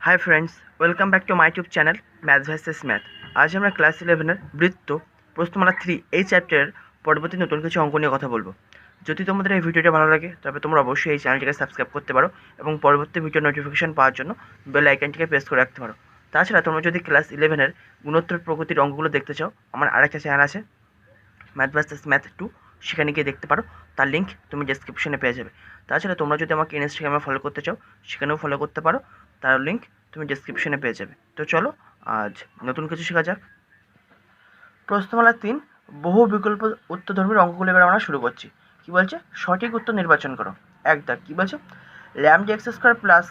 Hi friends, welcome back to my YouTube channel math versus math. আজ আমরা class 11-এর বৃত্ত প্রশ্নমালা 3 এই চ্যাপ্টারের পরবর্তী নতুন কিছু অঙ্ক নিয়ে কথা বলবো। যদি তোমাদের এই ভিডিওটা ভালো লাগে তবে তোমরা অবশ্যই এই চ্যানেলটিকে সাবস্ক্রাইব করতে পারো এবং পরবর্তী ভিডিও নোটিফিকেশন পাওয়ার জন্য বেল আইকনটিকে প্রেস করে রাখতে পারো। তাছাড়া তোমরা যদি ক্লাস 11-এর গুণোত্তর প্রগতির অঙ্কগুলো দেখতে চাও, আমার আরেকটা চ্যানেল আছে ম্যাথ ভার্সেস ম্যাথ 2, সেখানে গিয়ে দেখতে পারো। তার লিঙ্ক তুমি ডেসক্রিপশনে পেয়ে যাবে। তাছাড়া তোমরা যদি আমাকে ইনস্টাগ্রামে ফলো করতে চাও, সেখানেও ফলো করতে পারো, তার লিঙ্ক তুমি ডেসক্রিপশনে পেয়ে যাবে। তো চলো আজ নতুন কিছু শেখা যাক। প্রশ্নমালা 3 বহু বিকল্প উত্তরধর্মীর অঙ্কগুলো এবার আমরা শুরু করছি। কি বলছে? সঠিক উত্তর নির্বাচন করো। এক দাগ কি বলছে? Lambda x square plus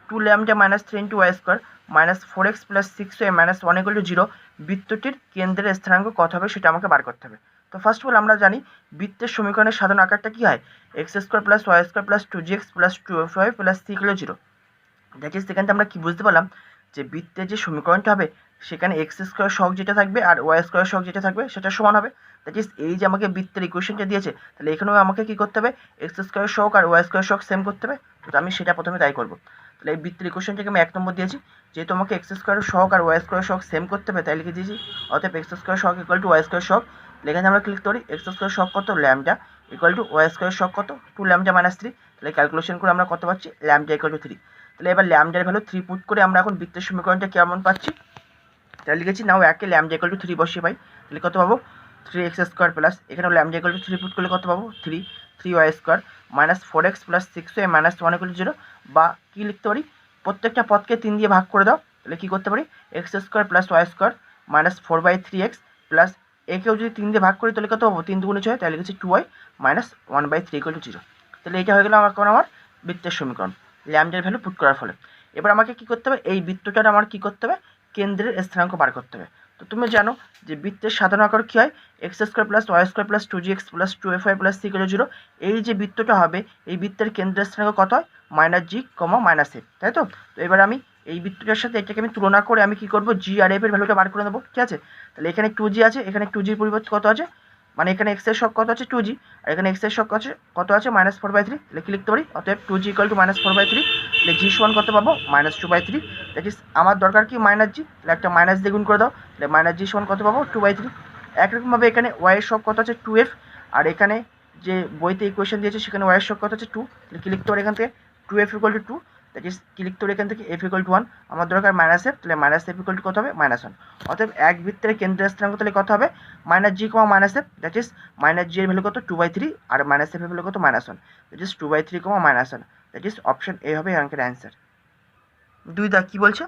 2 lambda minus 3 into y square minus 4x plus 6y minus 1 equal to 0 বৃত্তটির কেন্দ্রের স্থানাঙ্ক কত হবে সেটা আমাকে বার করতে হবে। তো ফার্স্ট অফ অল আমরা জানি বৃত্তের সমীকরণের সাধারণ আকারটা কি হয়? X square plus Y square plus 2gx plus 2fy plus 3 equal to 0। That is সেখান থেকে আমরা কি বুঝতে পারলাম যে বৃত্তের যে সমীকরণটা হবে সেখানে এক্স স্কোয়ার সহগ যেটা থাকবে আর ওয়াই স্কোয়ার সহগ যেটা থাকবে সেটা সমান হবে। দ্যাট ইজ এই যে আমাকে বৃত্তের ইকুয়েশনটা দিয়েছে, তাহলে এখানেও আমাকে কি করতে হবে? এক্স স্কোয়ার সহগ আর ওয়াই স্কোয়ার সহগ সেম করতে হবে। তো আমি সেটা প্রথমে তাই করবো। তাহলে এই বৃত্তের ইকুয়েশনটাকে আমি 1 নম্বর দিয়েছি, যেহেতু আমাকে এক্স স্কোয়ার সহগ আর ওয়াই স্কোয়ার সহগ সেম করতে হবে তাই লিখে দিয়েছি। অতএব এক্স স্কোয়ার সহগ ইকুয়াল টু ওয়াই স্কোয়ার সহগ। এখানে আমরা ক্লিক করি এক্স স্কোয়ার সহগ কত? Lambda equal to y square সহগ কত? 2 ল্যামডা মাইনাস 3। তাহলে ক্যালকুলেশন করে আমরা কত পাচ্ছি? Lambda equal to 3। তাহলে এবার ল্যামডার ভ্যালু 3 পুট করে আমরা এখন বৃত্তের সমীকরণটা কেমন পাচ্ছি? তাহলে লিখেছি নাও একে ল্যামডা ইকুয়াল টু 3 বসিয়ে পাই। তাহলে কত পাবো? 3x স্কোয়ার প্লাস এখানেও ল্যামডা ইকুয়াল টু 3 পুট করলে কত পাবো? 3y square minus 4x plus 6y minus 1 equal to 0। বা কী লিখতে পারি? প্রত্যেকটা পদকে 3 দিয়ে ভাগ করে দাও। তাহলে কী করতে পারি? X square plus Y square minus 4/3x plus একেও যদি 3 দিয়ে ভাগ করি তাহলে কত পাবো? 3 দুগুণে 6, তাহলে লিখেছি 2y মাইনাস 1/3 ইকুয়াল টু 0। তাহলে এটা হয়ে গেল আমার বৃত্তের সমীকরণ ল্যামডার ভ্যালু পুট করার ফলে। এবার আমাকে কী করতে হবে? এই বৃত্তটার আমার কী করতে হবে? কেন্দ্রের স্থানাঙ্ক বার করতে হবে। তো তুমি জানো যে বৃত্তের সাধারণ আকার কী হয়? X square plus Y square plus 2gx plus 2fy plus 3 equal to 0। এই যে বৃত্তটা হবে এই বৃত্তের কেন্দ্রের স্থানাঙ্ক কত হয়? -g, -f, তাই তো? তো এবার আমি এই বৃত্তটার সাথে এটাকে আমি তুলনা করে আমি কী করবো? g আর f এর ভ্যালুটা বার করে নেবো। ঠিক আছে? তাহলে এখানে 2g আছে, এখানে 2gর পরিবর্তে কত আছে? মানে এখানে এক্স এর সহগ কত আছে? 2g, আর এখানে এক্স এর সহগ কত আছে? -4/3। তাহলে কি লিখতে পারি? অতএব 2g ইকুয়াল টু -4/3। তাহলে g সমান কত পাবো? -2/3। দ্যাট ইজ আমার দরকার কি? -g। তাহলে একটা মাইনাস দিয়ে গুণ করে দাও। তাহলে -g সমান কত পাবো? 2/3। একরকমভাবে এখানে y এর সহগ কত আছে? 2f। আর এখানে যে বইতে ইকুয়েশন দিয়েছে সেখানে y এর সহগ কত আছে? 2। তাহলে কি লিখতে পারি এখান থেকে? 2f equal to 2। That is কি লিখতে পারি এখান থেকে? f equal to 1। আমার দরকার -f, তাহলে -f ইকুয়াল টু কত হবে? -1। অতএব এক বৃত্তের কেন্দ্রের স্থানাঙ্ক তাহলে কত হবে? -g, -f। That is -g এর ভ্যালু কত? 2/3 আর -f এর ভ্যালু কত? -1। That is 2/3, -1। That is option A হবে অঙ্কের অ্যান্সার। 2 দাগ কি বলছে?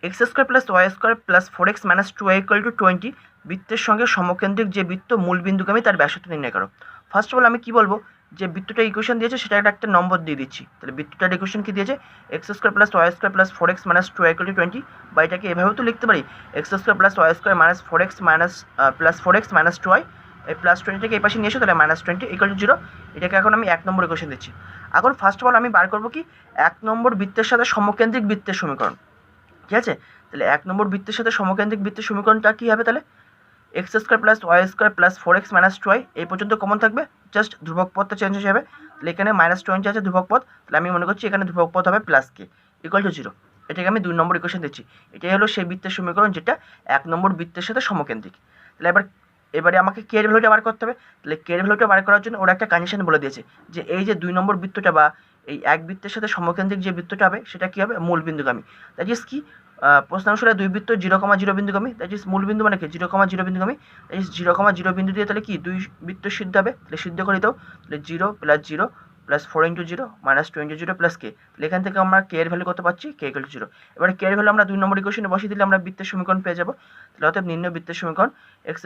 X square plus Y square plus 4x minus 2y equal to 20 বৃত্তের সঙ্গে সমকেন্দ্রিক যে বৃত্ত মূল বিন্দুগামী তার ব্যাসার্ধ নির্ণয় করো। ফার্স্ট অফ অল আমি কি বলবো? যে বৃত্তটা ইকুয়েশন দিয়েছে সেটা একটা নম্বর দিয়ে দিচ্ছি। তাহলে বৃত্তটার ইকুয়েশন কি দিয়েছে? X square plus Y square plus 4x minus 2y equal to 20। বা এটাকে এভাবেও তো লিখতে পারি, x square plus Y square minus 4x minus plus 4x minus 2y, এই প্লাস 20টাকে এই পাশে নিয়ে এসো, তাহলে -20 ইকুয়াল টু 0। এটাকে এখন আমি 1 নম্বর ইকুয়েশন দিচ্ছি। এখন ফার্স্ট অফ অল আমি বার করবো কি? 1 নম্বর বৃত্তের সাথে সমকেন্দ্রিক বৃত্তের সমীকরণ। ঠিক আছে? তাহলে 1 নম্বর বৃত্তের সাথে সমকেন্দ্রিক বৃত্তের সমীকরণটা কী হবে? তাহলে x square plus Y square plus 4x minus 2y এই পর্যন্ত কমন থাকবে, জাস্ট ধ্রুবক পদটা চেঞ্জ হয়ে যাবে। তাহলে এখানে -20 আছে ধ্রুবক পদ, তাহলে আমি মনে করছি এখানে ধ্রুবক পদ হবে প্লাস কে ইকুয়াল টু 0। এটাকে আমি 2 নম্বর ইকুয়েশন দিচ্ছি। এটাই হলো সেই বৃত্তের সমীকরণ যেটা 1 নম্বর বৃত্তের সাথে সমকেন্দ্রিক। তাহলে এবারে আমাকে কে এর ভ্যালুটা বার করতে হবে। তাহলে কে এর ভ্যালুটা বার করার জন্য ওরা একটা কন্ডিশন বলে দিয়েছে যে এই যে 2 নম্বর বৃত্তটা বা এই এক বৃত্তের সাথে সমকেন্দ্রিক যে বৃত্তটা হবে সেটা কী হবে? মূল বিন্দুগামী। দ্যাট ইজ কি? প্রশ্নানুসারে 2 বৃত্ত 0,0 বিন্দুগামী। দ্যাট ইজ মূল বিন্দু মানে কি? 0,0 বিন্দুগামী। দ্যাট ইজ 0,0 বিন্দু দিয়ে তাহলে কি 2 বৃত্ত সিদ্ধ হবে। তাহলে সিদ্ধ করে দাও। তাহলে 0 plus 0 plus 4 into 0 minus 2 into 0 plus K. তাহলে এখান থেকে আমরা কে এর ভ্যালু কত পাচ্ছি? K equal to 0। এবারে কে এর ভ্যালু আমরা 2 নম্বর ইকুয়েশনে বসিয়ে দিলে আমরা বৃত্তের সমীকরণ পেয়ে যাবো। তাহলে অতএব নির্ণয় বৃত্তের সমীকরণ x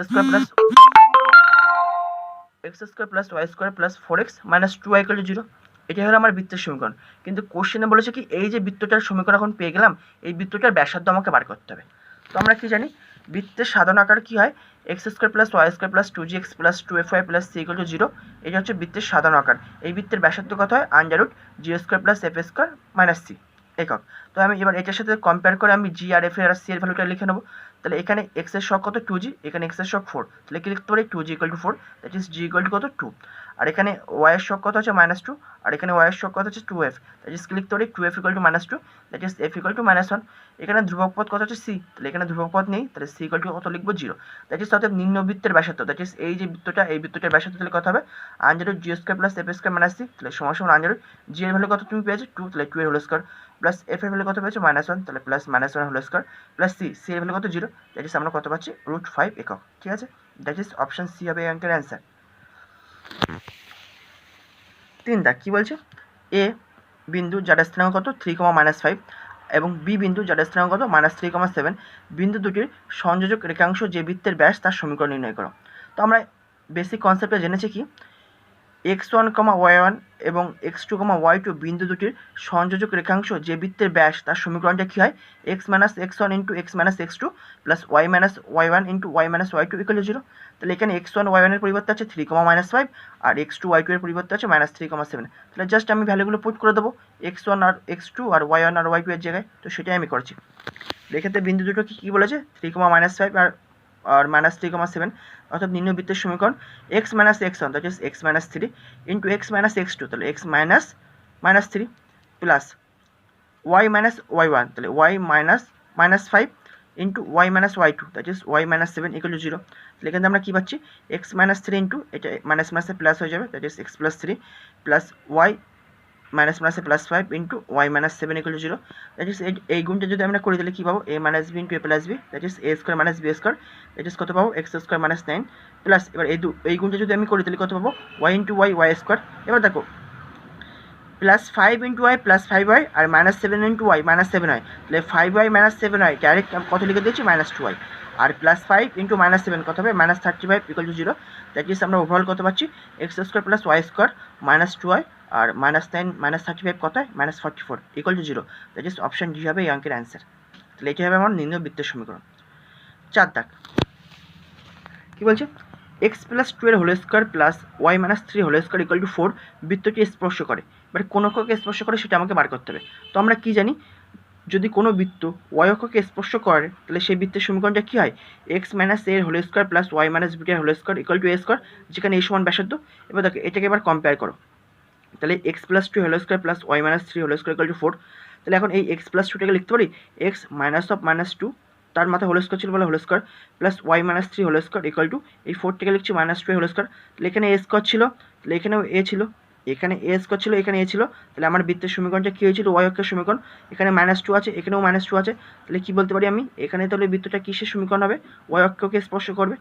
square plus Y square plus 4x minus 2y equal to 0। এটাই হলো আমার বৃত্তের সমীকরণ। কিন্তু কোশ্চেনে বলেছে কি এই যে বৃত্তটার সমীকরণ এখন পেয়ে গেলাম, এই বৃত্তটার ব্যাসার্ধ আমাকে বার করতে হবে। তো আমরা কি জানি বৃত্তের সাধারণ আকার কী হয়? X square plus Y square plus 2gx plus 2fy plus 3 equal to 0। এটা হচ্ছে বৃত্তের সাধারণ আকার। এই বৃত্তের ব্যাসার্ধ কত হয়? Under root G square plus F square minus C একক। তো আমি এবার এটার সাথে কম্পেয়ার করে আমি জি আর এফ আর সি এর ভ্যালুটা লিখে নেবো। তাহলে এখানে এক্সের শক কত 2g, এখানে এক্সের শক 4, তাহলে কি লিখতে পারি 2g equal to 4, that is g equal to কত 2। আর এখানে y এর শক কত হচ্ছে -2, আর এখানে y এর শক কত হচ্ছে 2f, দ্যাট ইজ কি লিখতে পারি 2f equal to -2, that is f equal to -1। এখানে ধ্রুবক পদ কত হচ্ছে c, তাহলে এখানে ধ্রুবক পদ নেই, তাহলে c ইকুয়াল টু কত লিখবো 0, দ্যাট ইজ অর্থাৎ নিম্ন বৃত্তের ব্যাসার্ধ, দ্যাট ইজ এই যে বৃত্তটা, এই বৃত্তটার ব্যাসার্ধ তাহলে কত হবে under root G square plus F square minus C, তাহলে সমান আনজারুট জি এর ভ্যালু কত তুমি পেয়েছো 2, তাহলে 2 এর হোল স্কোয়ার প্লাস এফ এর ভ্যালু কত পেয়েছো -1, তাহলে plus -1 whole square plus C এর ভ্যালু কত 0, দ্যাট ইজ আমরা কত পাচ্ছি √5 একক। ঠিক আছে, দ্যাট ইজ অপশন সি হবে এই অঙ্কের অ্যান্সার। 3 দাগ কি বলছে, এ বিন্দু যার স্থানাঙ্ক কত 3, -5 এবং বি বিন্দু যার স্থানাঙ্ক কত -3, 7 বিন্দু দুটির সংযোজক রেখাংশ যে বৃত্তের ব্যাস তার সমীকরণ নির্ণয় করো। তো আমরা বেসিক কনসেপ্টে জেনেছি কি x1, y1 এবং x2, y2 বিন্দু দুটির সংযোজক রেখাংশ যে বৃত্তের ব্যাস তার সমীকরণটা কী হয় x - x1 × x - x2 plus y - y1 × y - y2 equal 0। তাহলে এখানে x1 y1 এর পরিবর্তে আছে 3, -5 আর x2 y2 এর পরিবর্তে আছে -3, 7। তাহলে জাস্ট আমি ভ্যালুগুলো পুট করে দেবো x1 আর x2 আর y1 আর y2 এর জায়গায়, তো সেটাই আমি করছি। এক্ষেত্রে বিন্দু দুটো কী বলেছে 3, -5 আর -3, 7, অর্থাৎ নিম্ন বৃত্তের সমীকরণ x - x1 that is x - 3 into x - x2 তাহলে x - 3 প্লাস y - y1 তাহলে y -5 into y - y2 that is y - 7 equal to 0। তাহলে এখানে আমরা কী পাচ্ছি x - 3 ইন্টু এটা মাইনাস মাইনাসে প্লাস হয়ে যাবে that is x + 3 plus y মাইনাসে +5 into y - 7 equal to 0, that is এই গুণটা যদি আমরা করি তাহলে কী পাবো a - b into a + b that is a square - b square that is কত পাবো x স্কোয়ার - 9 প্লাস এবার এই গুণটা যদি আমি করি তাহলে কত পাবো y ইন্টু y স্কোয়ার। এবার দেখো plus 5 into y plus 5y আর -7 ইন্টু y -7y, তাহলে 5y - 7y ডাইরেক্ট কত লিখে দিয়েছি -2y, আর প্লাস 5 ইন্টু -7 কত হবে -35 ইকুয়াল টু 0, দ্যাট ইজ আমরা ওভারঅল কত পাচ্ছি x square plus y square -2y আর -9 -35 কত হয় -44 equal to 0, that is option D হবে এই অঙ্কের অ্যান্সার। তাহলে এটি হবে আমার নিম্ন বৃত্তের সমীকরণ। 4 দাগ কী বলছে x + 2 এর whole square plus y - 3 whole square equal to 4 বৃত্তটি স্পর্শ করে, এবার কোন অক্ষকে স্পর্শ করে সেটা আমাকে বার করতে হবে। তো আমরা কি জানি যদি কোনো বৃত্ত y অক্ষকে স্পর্শ করে তাহলে সেই বৃত্তের সমীকরণটা কী হয় x - a এর whole square plus y - b এর whole square equal to a square, যেখানে a সমান ব্যাসার্ধ। এবার দেখো এটাকে এবার কম্পেয়ার করো, তাহলে x + 2 whole square plus y - 3 whole square equal to 4, তাহলে এখন এই x + 2টাকে লিখতে পারি x -2 তার মাথায় হোল স্কোয়ার ছিল বলে whole square plus y - 3 whole square equal to এই 4টাকে লিখছি -2 হোল স্কোয়ার, তাহলে এখানে a স্কোয়ার ছিল, তাহলে এখানেও a ছিল, এখানে a স্কোয়ার ছিল, এখানে a ছিল, তাহলে আমার বৃত্তের সমীকরণটা কী হয়েছিল y অক্ষের সমীকরণ, এখানে -2 আছে, এখানেও -2 আছে, তাহলে কী বলতে পারি আমি এখানে তাহলে বৃত্তটা কিসের সমীকরণ হবে y অক্ষকে স্পর্শ করবে।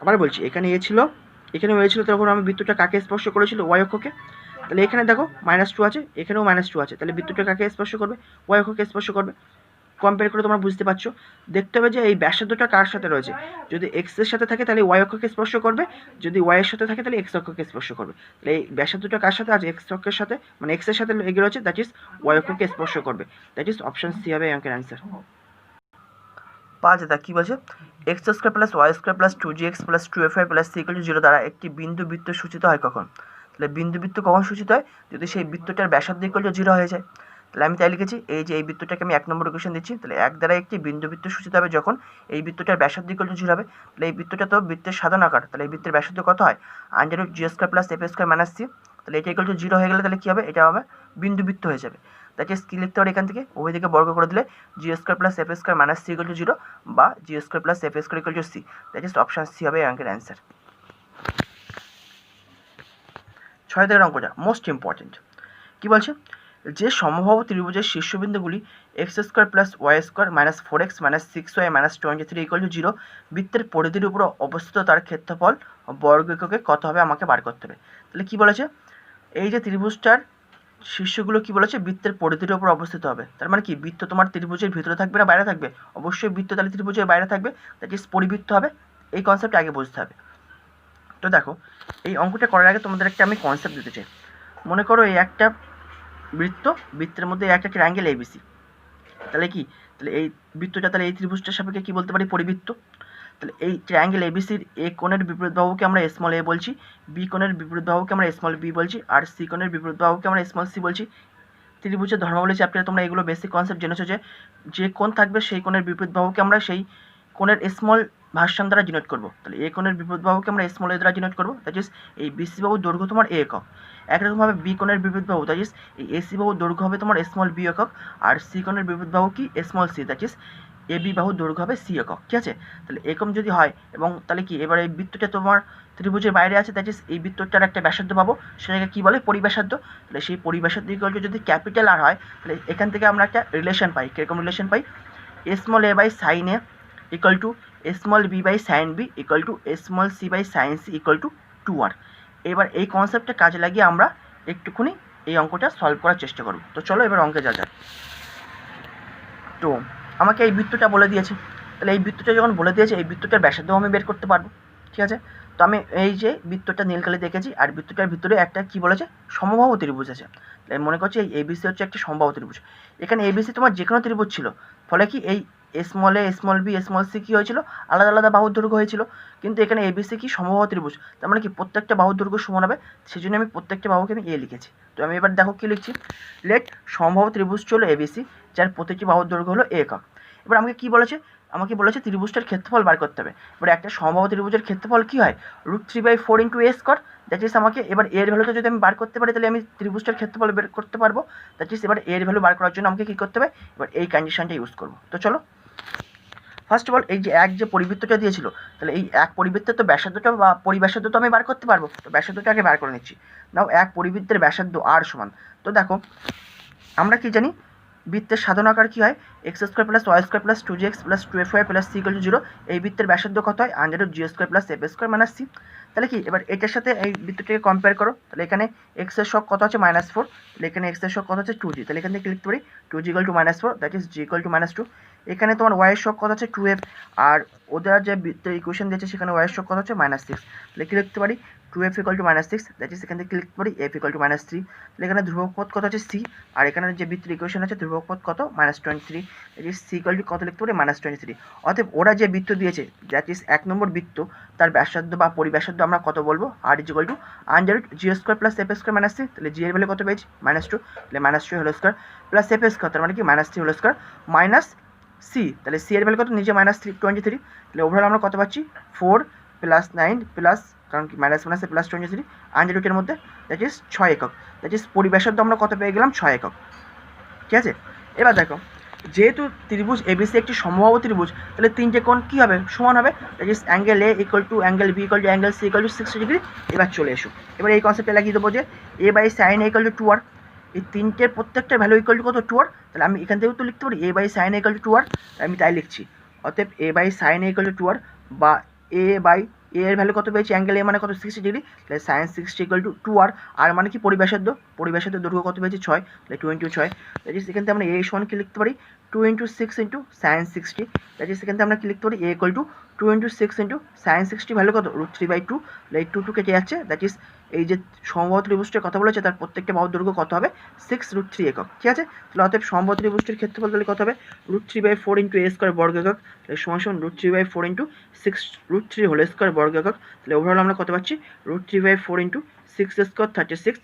আবার বলছি এখানে a ছিল, এখানেও a ছিল, তখন আমি বৃত্তটা কাকে স্পর্শ করেছিল y অক্ষকে, তাহলে এখানে দেখো -2 আছে, এখানেও -2 আছে, তাহলে বৃত্তটা কাকে স্পর্শ করবে y অক্ষকে স্পর্শ করবে। কম্পেয়ার করে তোমরা বুঝতে পারছো, দেখতে হবে যে এই ব্যাসার্ধটা কার সাথে রয়েছে, যদি x এর সাথে থাকে তাহলে y অক্ষকে স্পর্শ করবে, যদি y এর সাথে থাকে তাহলে x অক্ষকে স্পর্শ করবে। তাহলে এই ব্যাসার্ধটা কার সাথে আছে x অক্ষের সাথে, মানে x এর সাথে এগিয়ে রয়েছে, দ্যাট ইজ y অক্ষকে স্পর্শ করবে, দ্যাট ইজ অপশন সি হবে এই অঙ্কের অ্যান্সার। 5 দাগ কী বলছে x square plus y square plus 2gx plus 2fy plus c equal to 0 দ্বারা একটি বিন্দু বৃত্ত সূচিত হয় কখন। তাহলে বিন্দু বৃত্ত কখন সূচিত হয় যদি সেই বৃত্তটার ব্যাসার্ধ ইকুয়াল টু 0 হয়ে যায়। তাহলে আমি তাই লিখেছি এই যে এই বৃত্তটাকে আমি 1 নম্বর ইকুয়েশন দিচ্ছি, তাহলে 1 দ্বারা একটি বিন্দু বৃত্ত সূচিত হবে যখন এই বৃত্তটার ব্যাসার্ধ ইকুয়াল টু 0 হবে। তাহলে এই বৃত্তটা তো বৃত্তের সাধারণ আকার, তাহলে এই বৃত্তের ব্যাসার্ধ কত হয় under root G square plus F square minus C, তাহলে এটা ইকুয়াল টু 0 হয়ে গেলে তাহলে কী হবে এটা হবে বিন্দু বৃত্ত হয়ে যাবে। দ্যাট ইজ কী লিখতে পারি এখান থেকে উভয় দিকে বর্গ করে দিলে G square plus F square minus C equal to 0 বা G square plus F square equal to C, that is option C হবে এই অঙ্কের অ্যান্সার। 6 দাগের অঙ্কটা মোস্ট ইম্পর্টেন্ট কী বলছে যে সমবাহু ত্রিভুজের শীর্ষবিন্দুগুলি X square plus Y square minus 4x minus 6y minus 23 equal to 0 বৃত্তের পরিধির উপর অবস্থিত তার ক্ষেত্রফল বর্গ এককে কত হবে আমাকে বার করতে হবে। তাহলে কী বলেছে এই যে ত্রিভুজটার শীর্ষগুলো কী বলেছে বৃত্তের পরিধির উপর অবস্থিত হবে, তার মানে কি বৃত্ত তোমার ত্রিভুজের ভিতরে থাকবে না বাইরে থাকবে, অবশ্যই বৃত্ত তাহলে ত্রিভুজের বাইরে থাকবে, দ্যাট ইজ পরিবৃত্ত হবে, এই কনসেপ্ট আগে বুঝতে হবে। তো দেখো এই অঙ্কটা করার আগে তোমাদের একটা আমি কনসেপ্ট দিতে চাই। মনে করো এই একটা বৃত্ত, বৃত্তের মধ্যে একটা ট্রায়াঙ্গেল এবিসি, তাহলে কি তাহলে এই বৃত্তটা তাহলে এই ত্রিভুজটার সাপেক্ষে কী বলতে পারি পরিবৃত্ত। তাহলে এই ট্রায়াঙ্গেল এবিসির এ কোণের বিপরীত বাহুকে আমরা স্মল এ বলছি, বি কোণের বিপরীত বাহুকে আমরা স্মল বি বলছি, আর সি কোণের বিপরীত বাহুকে আমরা স্মল সি বলছি। ত্রিভুজের ধর্মাবলী চ্যাপ্টারে তোমরা এগুলো বেসিক কনসেপ্ট জেনেছো যে কোণ থাকবে সেই কোণের বিপরীত বাহুকে আমরা সেই কোণের স্মল ভার্সন দ্বারা ডিনোট করবো। তাহলে এ কোণের বিপরীত বাহুকে আমরা স্মল এ দ্বারা ডিনোট করবো, দ্যাট ইজ এই বিসি বাহুর দৈর্ঘ্য তোমার এ একক। একরকমভাবে বি কোণের বিপরীত বাহু দ্যাট ইজ এই এসি বাহুর দৈর্ঘ্য হবে তোমার স্মল বি একক, আর সি কোণের বিপরীত বাহু কি small C, that is A B বাহুর দৈর্ঘ্য হবে সি একক। ঠিক আছে, তাহলে এরকম যদি হয় এবং তাহলে কি এবার এই বৃত্তটা তোমার ত্রিভুজের বাইরে আছে, দ্যাট ইজ এই বৃত্তটার একটা ব্যাসার্ধ পাবো, সেটাকে কী বলে পরিব্যাসার্ধ। তাহলে সেই পরিব্যাসার্ধ ইকুয়াল যদি ক্যাপিটাল আর হয়, তাহলে এখান থেকে আমরা একটা রিলেশন পাই। কীরকম রিলেশন পাই? Small A by sine A equal to small B by sine B equal to small C by sine C equal to 2r। এবার এই কনসেপ্টটা কাজে লাগিয়ে আমরা একটুখানি এই অঙ্কটা সলভ করার চেষ্টা করব। তো চলো এবার অঙ্কে যা যায়। তো আমাকে এই বৃত্তটা বলে দিয়েছে, তাহলে এই বৃত্তটা যখন বলে দিয়েছে এই বৃত্তটার ব্যাসার্ধ আমি বের করতে পারবো। ঠিক আছে, তো আমি এই যে বৃত্তটা নীলকালি দেখেছি আর বৃত্তটার ভিতরে একটা কি বলেছে সমবাহু ত্রিভুজ আছে। তাই মনে করছি এই এবিসি হচ্ছে একটা সমবাহু ত্রিভুজ। এখানে এবিসি তোমার যে কোনো ত্রিভুজ ছিল, ফলে কি এই small a small B small C কী হয়েছিল আলাদা আলাদা বাহুর দৈর্ঘ্য হয়েছিল, কিন্তু এখানে এবিসি কি সমবাহু ত্রিভুজ, তার মানে কি প্রত্যেকটা বাহুর দৈর্ঘ্য সমান হবে, সেই জন্য আমি প্রত্যেকটা বাহুকে আমি এ লিখেছি। তো আমি এবার দেখো কী লিখছি, লেট সমবাহু ত্রিভুজ ছিল এবিসি যার প্রত্যেকটি বাহুর দৈর্ঘ্য হলো এ একক। এবার আমাকে কি বলেছে, আমাকে বলেছে ত্রিভুজটার ক্ষেত্রফল বার করতে হবে। এবার একটা সমবাহু ত্রিভুজের ক্ষেত্রফল কী হয়, √3/4 × a স্কয়ার, দ্যাট ইজ আমাকে এবার এর ভ্যালুটা যদি আমি বার করতে পারি তাহলে আমি ত্রিভুজটার ক্ষেত্রফল বের করতে পারবো। দ্যাট ইজ এবার এর ভ্যালু বার করার জন্য আমাকে কী করতে হবে, এবার এই কন্ডিশনটা ইউজ করবো। তো চলো ফার্স্ট অফ অল এই যে এক যে পরিবৃত্তটা দিয়েছিল, তাহলে এই এক পরিবৃত্তের তো ব্যাসার্ধটা বা পরিব্যাসার্ধ তো আমি বার করতে পারবো, তো ব্যাসার্ধটা আগে বার করে নিচ্ছি। নাও এক পরিবৃত্তের ব্যাসার্ধ আর সমান, তো দেখো আমরা কি জানি বৃত্তের সাধারণ আকার কী হয়, x² + y² + 2gx + 2fy + c = 0। এই বৃত্তের ব্যাসার্ধ কত হয়, √g² + f² - c। তাহলে কি এবার এটার সাথে এই বৃত্তটাকে কম্পেয়ার করো, তাহলে এখানে x এর শক কত আছে -4, তাহলে এখানে x এর শক কত আছে 2g, তাহলে এখান থেকে লিখতে পারি 2g = -4, দ্যাট ইজ g = -2। এখানে তোমার y এর শক কত আছে 2f, আর ওদের যে বৃত্তের ইকুয়েশন দিয়েছে সেখানে y এর শক কত আছে -6, তাহলে কি লিখতে পারি 2f = -6, দ্যাট ইজ এখান থেকে লিখতে পারি f = -3। তাহলে এখানে ধ্রুবক পদ কত আছে c, আর এখানে যে বৃত্তের ইকুয়েশন আছে ধ্রুবক পদ কত -23, দ্যাট ইজ c = কত লিখতে পারি -23। অতএব ওরা যে বৃত্ত দিয়েছে দ্যাট ইজ 1 নম্বর বৃত্ত, তার ব্যাসার্ধ বা পরিব্যাসার্ধ আমরা কত বলবো, r = √g² + f² - c। তাহলে g এর ভ্যালু কত পেয়েছি -2, তাহলে -2 হোল স্কয়ার প্লাস f², তার মানে কি -3 হোল স্কয়ার মাইনাস c, তাহলে c এর ভ্যালু কত নিচে -23, তাহলে ওভারঅল আমরা কত পাচ্ছি 4 + 9 প্লাস, কারণ কি মাইনাস মাইনাসে +23 আন্ডার মধ্যে, দ্যাট ইজ 6 একক, দ্যাট ইজ পরিব্যাসার্ধ আমরা কত পেয়ে গেলাম 6 একক। ঠিক আছে, এবার দেখো যেহেতু ত্রিভুজ এবিসি একটি সমবাহু ত্রিভুজ, তাহলে তিনটে কোণ কী হবে সমান হবে, that is angle A = angle B = angle C = 60 degree. এবার চলে এসো, এবার এই কনসেপ্টটা লাগিয়ে দেবো যে a/sin a = 2r, এই তিনটের প্রত্যেকটার ভ্যালু ইকুয়াল টু কত 2r, তাহলে আমি এখান থেকেও তো লিখতে পারি a/sin a = 2r, আমি তাই লিখছি। অতএব a/sin a = 2r বা a এর ভ্যালু কত পেয়েছি, অ্যাঙ্গেল এ মানে কত 60 ডিগ্রি, তাহলে sin 60 = 2r, আর মানে কি পরিব্যাসার্ধ দৈর্ঘ্য কত পেয়েছি 6, তাহলে 2 × 6, দ্যাট ইজ এখান থেকে আমরা a সমান কি লিখতে পারি 2 × 6 × sin 60, দ্যাট ইজ এখান থেকে আমরা কি লিখতে পারি a = 2 × 6 × sin 60, ভ্যালু কত √3/2, তাহলে এই 2 কেটে যাচ্ছে, দ্যাট ইজ এই যে সমবাহু ত্রিভুজটার কথা বলেছে তার প্রত্যেকটা বাহুর দৈর্ঘ্য কত হবে 6√3 একক। ঠিক আছে, তাহলে অতএব সমবাহু ত্রিভুজটির ক্ষেত্রফল তাহলে কত হবে √3/4 × a² বর্গ একক, তাহলে সমান √3/4 × 6√3 হোল স্কয়ার বর্গ একক। তাহলে ওভারঅল আমরা কত পাচ্ছি √3/4 × 6² 36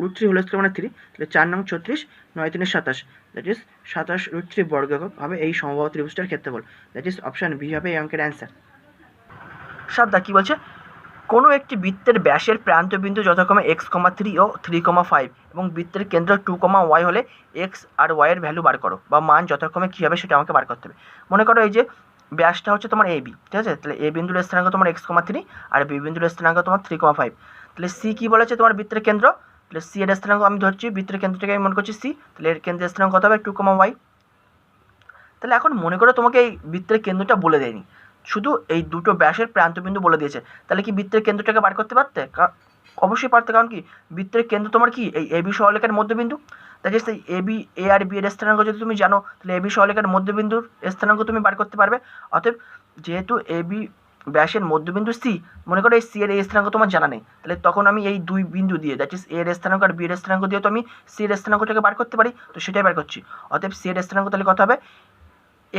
√3 হোল স্কয়ার মানে 3, তাহলে 4 নং 36 9 3 27, দ্যাট ইজ 27√3 বর্গ একক হবে এই সমবাহু ত্রিভুজটার ক্ষেত্রফল, দ্যাট ইজ অপশন বি হবে এই অঙ্কের অ্যান্সার। সাদা কি বলছে, কোনো একটি বৃত্তের ব্যাসের প্রান্ত বিন্দু যথাক্রমে x,3 ও 3,5 এবং বৃত্তের কেন্দ্র 2,y হলে x আর y এর ভ্যালু বার করো বা মান যথাক্রমে কী হবে সেটা আমাকে বার করতে হবে। মনে করো এই যে ব্যাসটা হচ্ছে তোমার ab, ঠিক আছে, তাহলে a বিন্দুর স্থানাঙ্ক তোমার x,3 আর b বিন্দুর স্থানাঙ্ক তোমার 3,5, তাহলে c কী বলেছে তোমার বৃত্তের কেন্দ্র, তাহলে c এর স্থানাঙ্ক আমি ধরছি বৃত্তের কেন্দ্রটাকে আমি মনে করছি c, তাহলে এর কেন্দ্রের স্থানাঙ্ক কত হবে 2,y। তাহলে এখন মনে করো তোমাকে এই বৃত্তের কেন্দ্রটা বলে দেয়নি, শুধু এই দুটো ব্যাসের প্রান্তবিন্দু বলে দিয়েছে, তাহলে কি বৃত্তের কেন্দ্রটাকে বার করতে পারতে, অবশ্যই পারতে, কারণ কি বৃত্তের কেন্দ্র তোমার কি এই এবি সরলরেখার মধ্যবিন্দু, দ্যাট ইজ এবি এ আর বি এর স্থানাঙ্ক যদি তুমি জানো তাহলে এবি সরলরেখার মধ্যবিন্দুর স্থানাঙ্ক তুমি বার করতে পারবে। অতএব যেহেতু এবি ব্যাসের মধ্যবিন্দু সি, মনে করো এই সি এর এই স্থানাঙ্ক তোমার জানা নেই, তাহলে তখন আমি এই দুই বিন্দু দিয়ে দ্যাট ইজ এ এর স্থানাঙ্ক আর বি এর স্থানাঙ্ক দিয়ে তো আমি সি এর স্থানাঙ্কটাকে বার করতে পারি, তো সেটাই বার করছি। অতএব সি এর স্থানাঙ্ক তাহলে কত হবে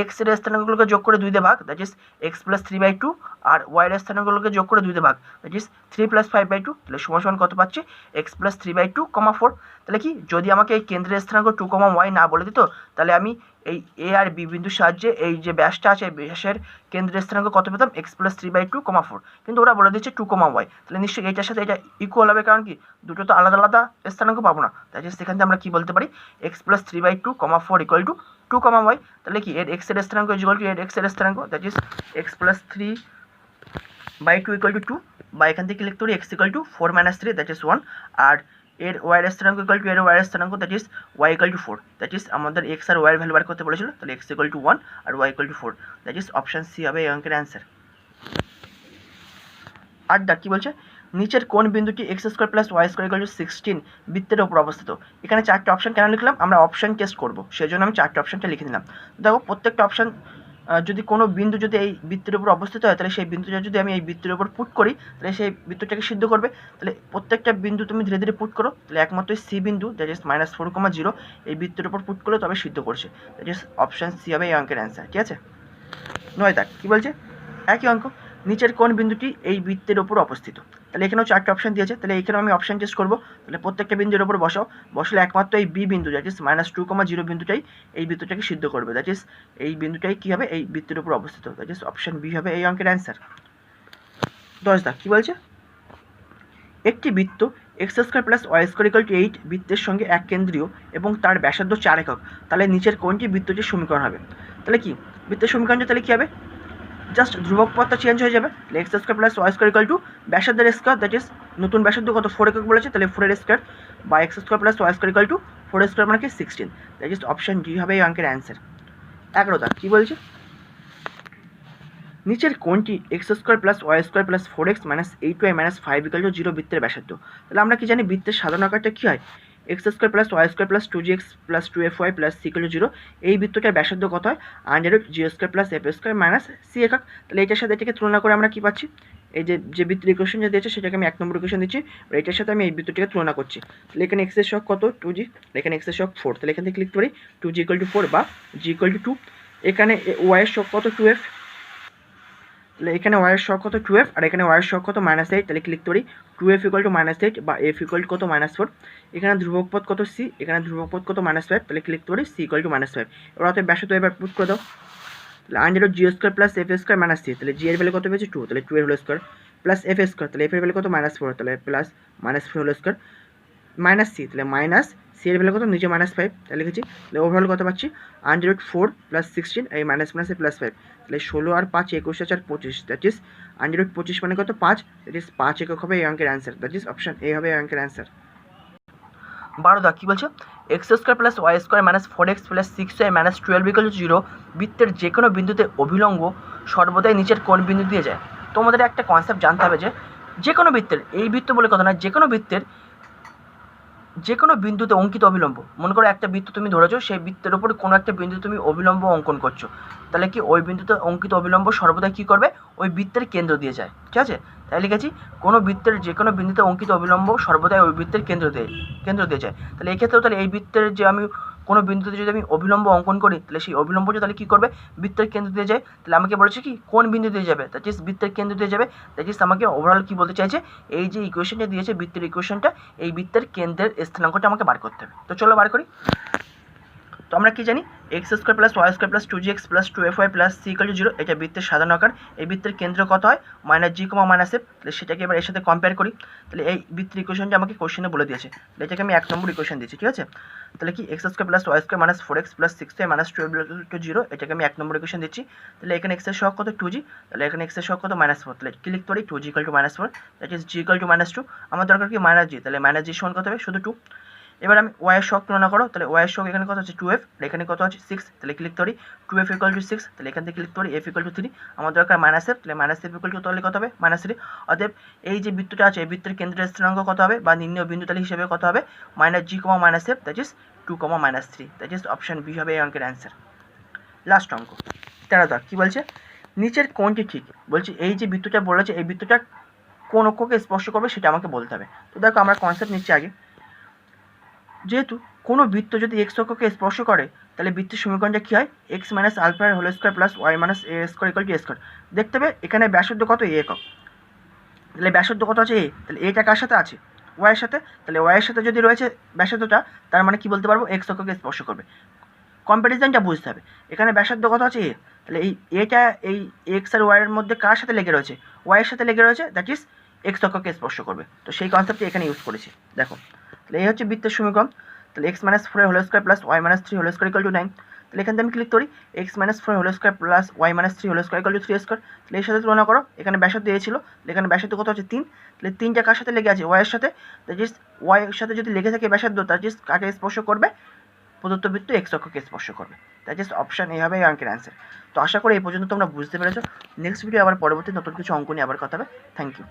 এক্স এর স্থানাঙ্কগুলোকে যোগ করে 2 দিয়ে ভাগ, দ্যাট ইজ এক্স প্লাস 3/2, আর ওয়াই এর স্থানাঙ্কগুলোকে যোগ করে 2 দিয়ে ভাগ, দ্যাট ইজ 3 প্লাস 5/2, তাহলে সমান সমান কত পাচ্ছি এক্স প্লাস 3/2, 4। তাহলে কি যদি আমাকে এই কেন্দ্রের স্থানাঙ্ক 2, y না বলে দিত, তাহলে আমি এই এ আর বি বিন্দুর সাহায্যে এই যে ব্যাসটা আছে এই ব্যাসের কেন্দ্রের স্থানাঙ্ক কত পেতাম এক্স প্লাস 3/2, 4, কিন্তু ওরা বলে দিচ্ছে 2, y, তাহলে নিশ্চয়ই এইটার সাথে এটা ইকুয়াল হবে, কারণ কি দুটো তো আলাদা আলাদা স্থানাঙ্ক পাবো না, তাই সেখান থেকে আমরা কি বলতে পারি x plus 3/2, 4 equal to 2, y, তাহলে কি এর এক্স এর স্থানাঙ্ক ইকুয়াল টু এর এক্স এর স্থানাঙ্ক, that is x plus 3/2 equal to 2, বা এখান থেকে লিখতে পারি x equal to 4 - 3, that is 1, আর এর ওয়াই এর স্থানাঙ্ক ইকুয়াল টু এর ওয়াই এর স্থানাঙ্ক, that is y equal to 4, that is আমাদের এক্স আর ওয়াই এর ভ্যালু বার করতে বলেছিল, তাহলে এক্স ইকুয়াল টু 1 আর y equal to 4, that is option C হবে এই অঙ্কের অ্যান্সার। আর কি বলছে নিচের কোন বিন্দুটি x square plus Y square equal to 16 বৃত্তের ওপর অবস্থিত। এখানে 4টে অপশন কেন লিখলাম, আমরা অপশন টেস্ট করব সেই জন্য আমি 4টে অপশনটা লিখে দিলাম। দেখো প্রত্যেকটা অপশন যদি কোনো বিন্দু যদি এই বৃত্তের উপর অবস্থিত হয়, তাহলে সেই বিন্দুটা যদি আমি এই বৃত্তের উপর পুট করি, তাহলে সেই বৃত্তটাকে সিদ্ধ করবে। তাহলে প্রত্যেকটা বিন্দু তুমি ধীরে ধীরে পুট করো, তাহলে একমাত্র সি বিন্দু, দ্যাট ইজ -4,0 এই বৃত্তের উপর পুট করলে তবে সিদ্ধ করছে, দ্যাট ইজ অপশন সি হবে এই অঙ্কের অ্যান্সার। ঠিক আছে, 9 দাগ কী বলছে, একই অঙ্ক, নিচের কোন বিন্দুটি এই বৃত্তের ওপর অবস্থিত। তাহলে এখানেও 4টে অপশন দিয়েছে, তাহলে এখানেও আমি অপশন টেস্ট করবো। তাহলে প্রত্যেকটা বিন্দুর ওপর বসলে একমাত্র এই বি বিন্দু, দ্যাট ইজ -2,0 বিন্দুটাই এই বৃত্তটাকে সিদ্ধ করবে, দ্যাট ইজ এই বিন্দুটাই কী হবে এই বৃত্তের উপর অবস্থিত, দ্যাট ইজ অপশন বি হবে এই অঙ্কের অ্যান্সার। 10 দাগ কী বলছে, একটি বৃত্ত x square plus Y square equal to 8 বৃত্তের সঙ্গে এক কেন্দ্রীয় এবং তার ব্যাসার্ধ 4 একক, তাহলে নিচের কোনটি বৃত্তটির সমীকরণ হবে। তাহলে কি বৃত্তের সমীকরণটা তাহলে কী হবে, জাস্ট ধ্রুবক পদটা চেঞ্জ হয়ে যাবে, তাহলে x square plus Y square equal to ব্যাসার্ধের স্কোয়ার, দ্যাট ইজ নতুন ব্যাসার্ধ কত 4 একক বলেছে, তাহলে 4 এর স্কোয়ার বা x square plus Y square equal to 4 square মানে কি 16, দ্যাট ইজ অপশন ডি হবে এই অঙ্কের অ্যান্সার। 11 দাগ কী বলছে, নিচের কোনটি x square plus Y square plus 4x - 8y - 5 equal to 0 বৃত্তের ব্যাসার্ধ। তাহলে আমরা কি জানি বৃত্তের সাধারণ আকারটা কী হয়, x square plus Y square plus 2gx plus 2fy plus c equal to 0, এই বৃত্তটার ব্যাসার্ধ কত হয় √g square plus f square minus c একক। তাহলে এটার সাথে এটাকে তুলনা করে আমরা কী পাচ্ছি, এই যে বৃত্তের ইকুয়েশন যে দিয়েছে সেটাকে আমি 1 নম্বর ইকুয়েশন দিচ্ছি, আর এটার সাথে আমি এই বৃত্তটিকে তুলনা করছি। তাহলে এখানে এক্স এর সহগ কত 2g, এখানে এক্স এর সহগ 4, তাহলে এখান থেকে লিখতে পারি 2g ইকুয়াল টু 4 বা g ইকুয়াল টু 2, এখানে ওয়াই এর সহগ কত 2f, তাহলে এখানে ওয়াই এর সহগ কত 2f, আর এখানে ওয়াই এর সহগ কত -8, তাহলে লিখতে পারি 2f ইকুয়াল টু -8 বা f ইকুয়াল টু কত -4, এখানে ধ্রুবক পদ কত c, এখানে ধ্রুবক পদ কত -5, তাহলে লিখতে পারি c ইকুয়াল টু -5। এবার অতএব ব্যাসার্ধ এবার পুট করে দাও, তাহলে √g square plus f square minus c, তাহলে g এর ভ্যালু কত পেয়েছে 2, তাহলে 2 এর whole square plus f square, তাহলে f এর ভ্যালু কত -4, তাহলে plus -4 whole square minus c, তাহলে মাইনাস c এর ভ্যালু কত নিচে -5, তাহলে লিখেছি, তাহলে ওভারঅল কত পাচ্ছি 4 প্লাস 16 এই মাইনাস মাইনাসে প্লাস 5, তাহলে 16 আর 5 21 আর 25, দ্যাট ইজ 25 মানে কত 5, দ্যাট ইজ 5 একক হবে এই অঙ্কের answer, that is option A হবে এই অঙ্কের অ্যান্সার। 12 দাগ কী বলছে, x square plus Y square minus 4x plus 6y minus 12 equal to 0 বৃত্তের যে কোনো বিন্দুতে অভিলম্ব সর্বদাই নিচের কোন বিন্দু দিয়ে যায়। তোমাদের একটা কনসেপ্ট জানতে হবে যে কোনো বৃত্তের, এই বৃত্ত বলে কথা না, যে কোনো বৃত্তের যে কোনো বিন্দুতে অঙ্কিত অবিলম্ব, মনে করো একটা বৃত্ত তুমি ধরেছো, সেই বৃত্তের ওপর কোনো একটা বিন্দু তুমি অবিলম্ব অঙ্কন করছো, তাহলে কি ওই বিন্দুতে অঙ্কিত অবিলম্ব সর্বদা কী করবে ওই বৃত্তের কেন্দ্র দিয়ে যায়। ঠিক আছে, তাই লিখেছি কোনো বৃত্তের যে কোনো বিন্দুতে অঙ্কিত অবিলম্ব সর্বদাই ওই বৃত্তের কেন্দ্র দিয়ে যায়। তাহলে এক্ষেত্রেও তাহলে এই বৃত্তের যে আমি কোনো বিন্দুতে যদি আমি অবিলম্ব অঙ্কন করি, তাহলে সেই অবিলম্ব তাহলে কী করবে বৃত্তের কেন্দ্র দিয়ে যায়। তাহলে আমাকে বলেছে কি কোন বিন্দু দিয়ে যাবে, দ্যাট ইজ বৃত্তের কেন্দ্র দিয়ে যাবে, দ্যাট ইজ আমাকে ওভারঅল কী বলতে চাইছে, এই যে ইকুয়েশনটা দিয়েছে বৃত্তের ইকুয়েশনটা, এই বৃত্তের কেন্দ্রের স্থানাঙ্কটা আমাকে বার করতে হবে। তো চলো বার করি। তো আমরা কি জানি x square plus Y square plus 2gx plus 2fy plus c equal to 0, এটা বৃত্তের সাধারণ আকার, এই বৃত্তের কেন্দ্র কত হয় -g, -f, তাহলে সেটাকে এবার এর সাথে কম্পেয়ার করি। তাহলে এই বৃত্তের ইকুয়েশনটা আমাকে কোশ্চেনে বলে দিয়েছে, তাহলে এটাকে আমি 1 নম্বর ইকুয়েশন দিয়েছি। ঠিক আছে, তাহলে কি x square plus Y square minus 4x plus 6y minus 12 equal to 0, এটাকে আমি 1 নম্বর ইকুয়েশন দিচ্ছি। তাহলে এখানে এক্স এর সহগ কত 2g, তাহলে এখানে এক্স এর সহগ কত -4, তাহলে কি লিখতে পারি 2g equal to -4, that is g equal to -2, আমার দরকার কি -g, তাহলে -g সমান কত হবে শুধু 2। এবার আমি ওয়াই এর সহগ তুলনা করো, তাহলে ওয়াই এর সহগ এখানে কত আছে 2f, আর এখানে কত আছে 6, তাহলে কি লিখতে পারি 2f ইকুয়াল টু 6, তাহলে এখান থেকে লিখতে পারি f ইকুয়াল টু 3, আমার দরকার -f, তাহলে -f ইকুয়াল টু তাহলে কত হবে -3। অতএব এই যে বৃত্তটা আছে এই বৃত্তের কেন্দ্রের স্থানাঙ্ক কত হবে বা নির্ণয় বিন্দু তাহলে হিসেবে কত হবে -g, -f, that is 2, -3, that is option B হবে এই অঙ্কের অ্যান্সার। লাস্ট অঙ্ক 13 দাগ কী বলছে, নিচের কোনটি ঠিক, বলছি এই যে বৃত্তটা বলেছে এই বৃত্তটা কোন অক্ষকে স্পর্শ করবে সেটা আমাকে বলতে হবে। তো দেখো আমরা কনসেপ্ট নিচ্ছি আগে, যেহেতু কোনো বৃত্ত যদি এক্স অক্ষকে স্পর্শ করে তাহলে বৃত্তের সমীকরণটা কী হয়, x minus alpha whole square plus y minus A square equal to A square. দেখতে হবে এখানে ব্যাসার্ধ কত, এ একক, তাহলে ব্যাসার্ধ কত আছে এ, তাহলে এটা কার সাথে আছে, ওয়াইয়ের সাথে, তাহলে ওয়াইয়ের সাথে যদি রয়েছে ব্যাসার্ধটা, তার মানে কি বলতে পারবো, এক্স অক্ষকে স্পর্শ করবে। কম্প্যারিজনটা বুঝতে হবে, এখানে ব্যাসার্ধ কত আছে এ, তাহলে এই এটা এই এক্স আর ওয়াইয়ের মধ্যে কার সাথে লেগে রয়েছে, ওয়াইয়ের সাথে লেগে রয়েছে, দ্যাট ইজ এক্স অক্ষকে স্পর্শ করবে। তো সেই কনসেপ্টটি এখানে ইউজ করেছি। দেখো তাহলে এই হচ্ছে বৃত্তের সমীকরণ। তাহলে x minus four whole square plus y minus three whole square equal to 9। তাহলে এখান থেকে আমি ক্লিক করি, x minus four whole square plus y minus three whole square equal to 3 square. তাহলে এর সাথে তুলনা করো, এখানে ব্যাসার্ধ এ ছিল, এখানে ব্যাসার্ধ কত আছে 3, তাহলে 3টা কার সাথে লেগে আছে, ওয়াইয়ের সাথে, দ্যাট ইজ ওয়াইয়ের সাথে যদি লেগে থাকে ব্যাসার্ধ, দ্যাট ইজ কাকে স্পর্শ করবে, প্রদত্ত বৃত্ত এক্স অক্ষকে স্পর্শ করবে। দ্যাট ইজ অপশান এ হবে এই অঙ্কের অ্যান্সার। তো আশা করি এই পর্যন্ত তোমরা বুঝতে পেরেছো। নেক্সট ভিডিও আবার পরবর্তী নতুন কিছু অঙ্ক নিয়ে আবার কথা হবে। Thank you.